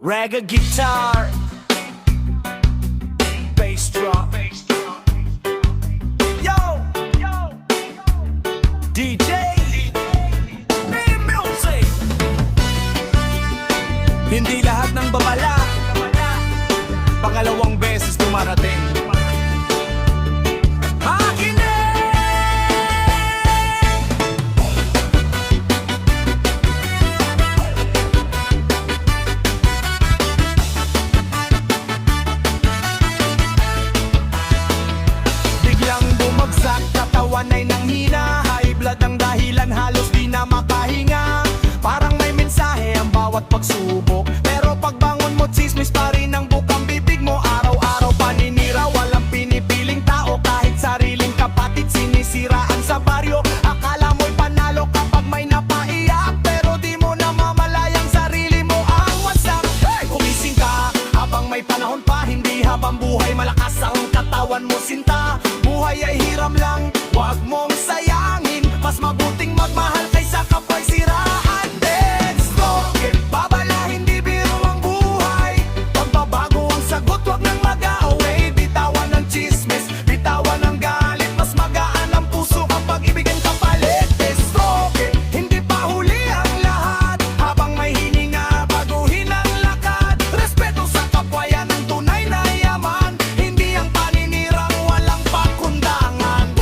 Reggae guitar, bass drum. Yo, DJ, music. Hindi lahat ng babala pangalawang beses dumarating. Katawan ay nanghina, high blood ang dahilan, halos di na makahinga. Parang may mensahe ang bawat pagsubok, pero pagbangon mo tsismis pa rin ang bukang bibig mo. Araw-araw paninira, walang pinipiling tao, kahit sariling kapatid sinisiraan sa baryo. Akala mo'y panalo kapag may napaiyak, pero di mo namamalayang sarili mo ang wasak. Kumising ka habang may panahon pa, hindi habang buhay malakas ang katawan mo sinta. Buhay ay hiram lang, wag mong sayangin, mas mabuting magmahal kaysa kapag siraan din. Stroke, babala, hindi biro ang buhay. Pagbabago ang sagot, wag nang mag-away. Bitawan ng chismis, bitawan ng galit, mas magaan ang puso kapag ibigay kapalit. Stroke, hindi pa huli ang lahat, habang may hininga, baguhin ang lakad. Respeto sa kapwa, yan ang tunay na yaman, hindi ang paninirang walang pakundangan.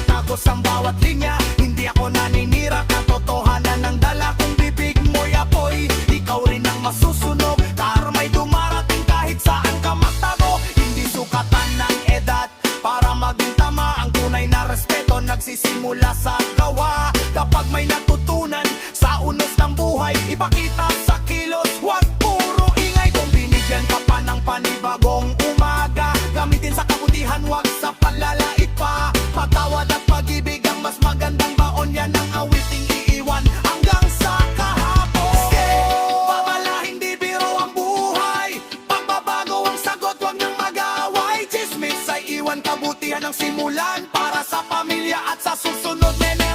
Tagos ang bawat linya, hindi ako naninira, katotohanan ang dala kong bibig mo'y apoy. Ikaw rin ang masusunog, karma'y dumarating kahit saan ka magtago. Hindi sukatan ng edad para maging tama, ang tunay na respeto nagsisimula sa gawa. Kapag may natutunan sa unos ng buhay, ipakita sa kilos, huwag puro ingay. Kung binigyan ka pa ng panibagong umaga, gamitin sa kabutihan, huwag sa panlalait pa. Patawad at pag-ibig ang mas magandang baon, yan ang awiting iiwan hanggang sa kahapon. Babala, hindi biro ang buhay, pagbabago ang sagot, huwag nang mag-away. Chismis ay iwan, kabutihan ang simulan, para sa pamilya at sa susunod, nene.